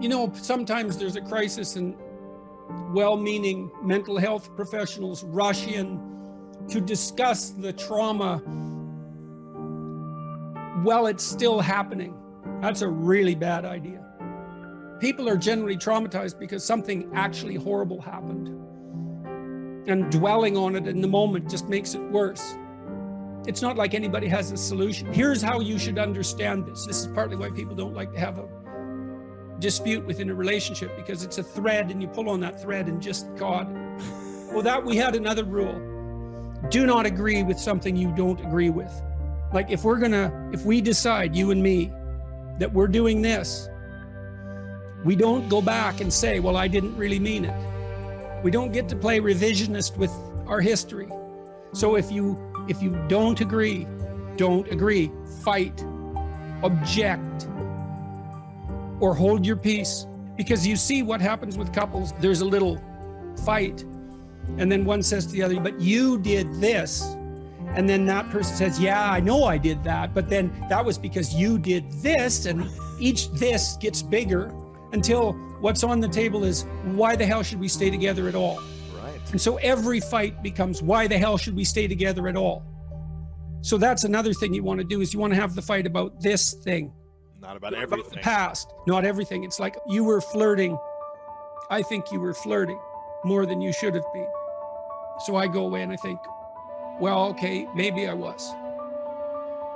You know, sometimes there's a crisis and well-meaning mental health professionals rush in to discuss the trauma while it's still happening. That's a really bad idea. People are generally traumatized because something actually horrible happened. And dwelling on it in the moment just makes it worse. It's not like anybody has a solution. Here's how you should understand this. This is partly why people don't like to have a dispute within a relationship, because it's a thread and you pull on that thread and just God. Well, we had another rule. Do not agree with something you don't agree with. Like if we decide, you and me, that we're doing this, we don't go back and say, well, I didn't really mean it. We don't get to play revisionist with our history. So if you don't agree, fight, object, or hold your peace. Because you see what happens with couples, there's a little fight, and then one says to the other, but you did this. And then that person says, yeah, I know I did that, but then that was because you did this, and each this gets bigger until what's on the table is, why the hell should we stay together at all? Right. And so every fight becomes, why the hell should we stay together at all? So that's another thing you want to do, is you want to have the fight about this thing. Not about everything. About the past, not everything. It's like you were flirting. I think you were flirting more than you should have been. So I go away and I think, well, okay, maybe I was.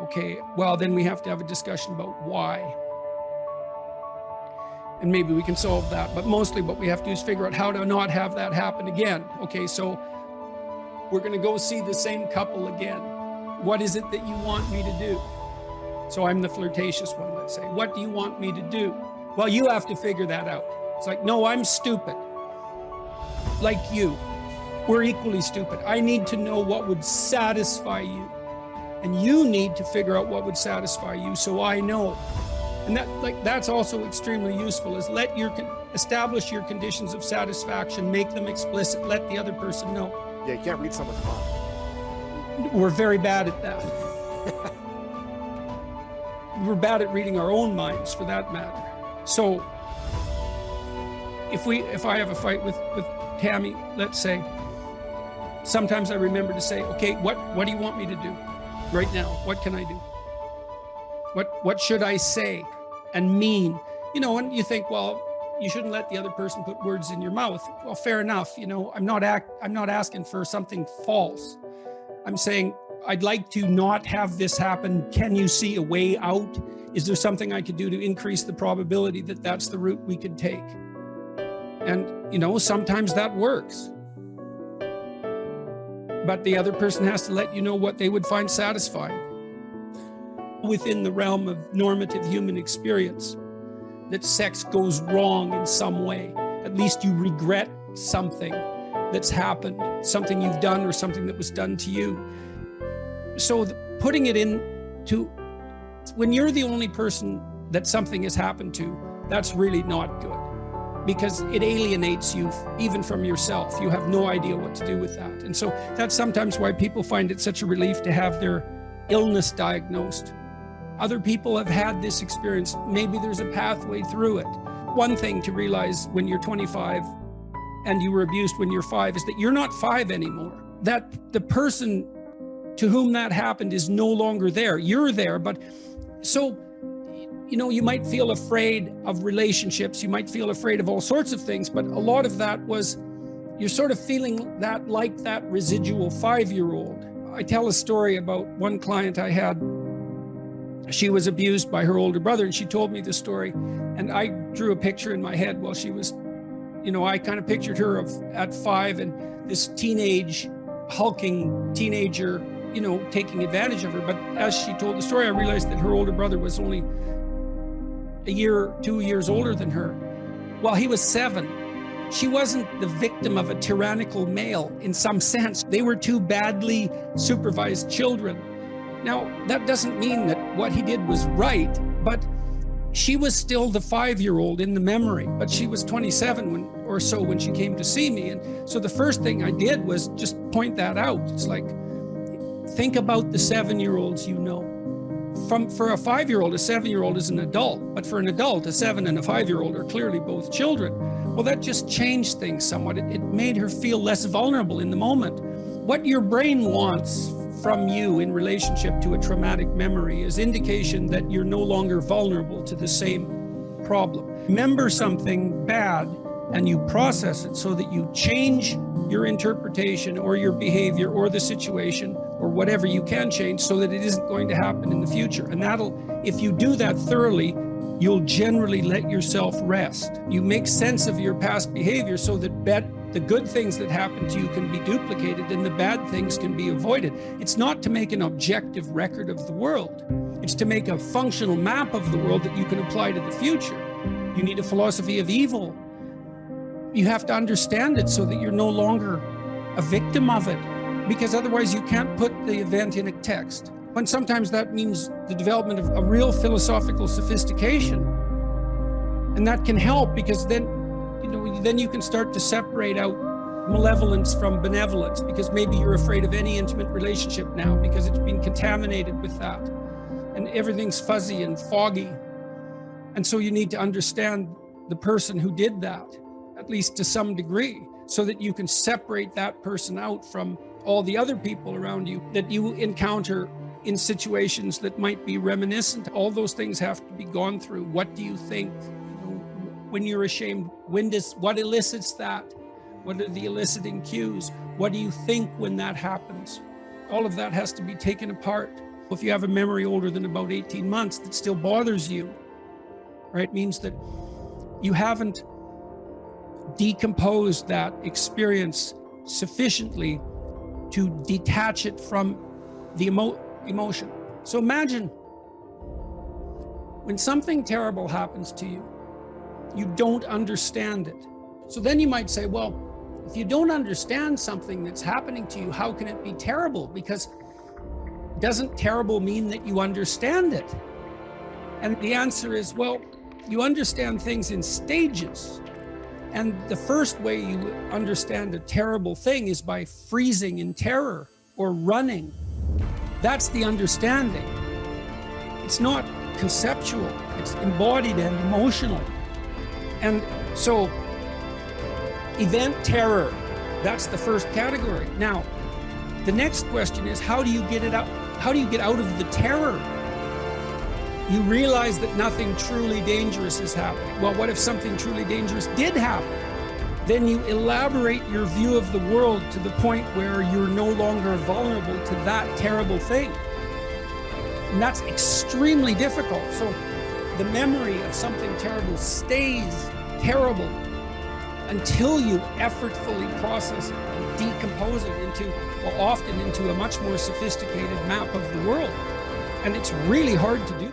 Okay, well, then we have to have a discussion about why. And maybe we can solve that. But mostly what we have to do is figure out how to not have that happen again. Okay, so we're going to go see the same couple again. What is it that you want me to do? So I'm the flirtatious one, let's say. What do you want me to do? Well, you have to figure that out. It's like, no, I'm stupid. Like you. We're equally stupid. I need to know what would satisfy you. And you need to figure out what would satisfy you, so I know. And that's also extremely useful, is establish your conditions of satisfaction, make them explicit, let the other person know. Yeah, you can't read someone's mind. We're very bad at that. We're bad at reading our own minds, for that matter. So if I have a fight with Tammy, let's say, sometimes I remember to say, okay, what do you want me to do right now? What can I do? What should I say and mean? You know, and you think, well, you shouldn't let the other person put words in your mouth. Well, fair enough. You know, I'm not asking for something false. I'm saying, I'd like to not have this happen. Can you see a way out? Is there something I could do to increase the probability that that's the route we could take? And, you know, sometimes that works. But the other person has to let you know what they would find satisfying. Within the realm of normative human experience, that sex goes wrong in some way. At least you regret something that's happened, something you've done or something that was done to you. So putting it into, when you're the only person that something has happened to, that's really not good, because it alienates you even from yourself. You have no idea what to do with that. And so that's sometimes why people find it such a relief to have their illness diagnosed. Other people have had this experience. Maybe there's a pathway through it. One thing to realize when you're 25 and you were abused when you're 5 is that you're not 5 anymore. That the person to whom that happened is no longer there. You're there. But so, you know, you might feel afraid of relationships. You might feel afraid of all sorts of things. But a lot of that was, you're sort of feeling that like that residual 5-year-old. I tell a story about one client I had. She was abused by her older brother, and she told me the story. And I drew a picture in my head while she was, you know, I kind of pictured her at 5 and this hulking teenager, you know, taking advantage of her. But as she told the story, I realized that her older brother was only a year, 2 years older than her. While he was 7, she wasn't the victim of a tyrannical male in some sense. They were 2 badly supervised children. Now, that doesn't mean that what he did was right, but she was still the 5-year-old in the memory, but she was 27 or so when she came to see me. And so the first thing I did was just point that out. It's like, think about the 7-year-olds you know. For a 5-year-old, a 7-year-old is an adult, but for an adult, a 7 and a 5-year-old are clearly both children. Well, that just changed things somewhat. It made her feel less vulnerable in the moment. What your brain wants from you in relationship to a traumatic memory is indication that you're no longer vulnerable to the same problem. Remember something bad and you process it so that you change your interpretation or your behavior or the situation or whatever you can change so that it isn't going to happen in the future. And if you do that thoroughly, you'll generally let yourself rest. You make sense of your past behavior so that the good things that happen to you can be duplicated and the bad things can be avoided. It's not to make an objective record of the world. It's to make a functional map of the world that you can apply to the future. You need a philosophy of evil. You have to understand it so that you're no longer a victim of it, because otherwise you can't put the event in a text. And sometimes that means the development of a real philosophical sophistication. And that can help, because then you can start to separate out malevolence from benevolence, because maybe you're afraid of any intimate relationship now because it's been contaminated with that. And everything's fuzzy and foggy. And so you need to understand the person who did that, at least to some degree, so that you can separate that person out from all the other people around you that you encounter in situations that might be reminiscent. All those things have to be gone through. What do you think when you're ashamed? What elicits that? What are the eliciting cues? What do you think when that happens? All of that has to be taken apart. If you have a memory older than about 18 months that still bothers you, right, it means that you haven't decomposed that experience sufficiently to detach it from the emotion. So imagine when something terrible happens to you, you don't understand it. So then you might say, well, if you don't understand something that's happening to you, how can it be terrible? Because doesn't terrible mean that you understand it? And the answer is, well, you understand things in stages. And the first way you understand a terrible thing is by freezing in terror or running. That's the understanding. It's not conceptual, it's embodied and emotional. And so, event terror, that's the first category. Now, the next question is, how do you get it out? How do you get out of the terror? You realize that nothing truly dangerous is happening. Well, what if something truly dangerous did happen? Then you elaborate your view of the world to the point where you're no longer vulnerable to that terrible thing. And that's extremely difficult. So the memory of something terrible stays terrible until you effortfully process it and decompose it often into a much more sophisticated map of the world. And it's really hard to do.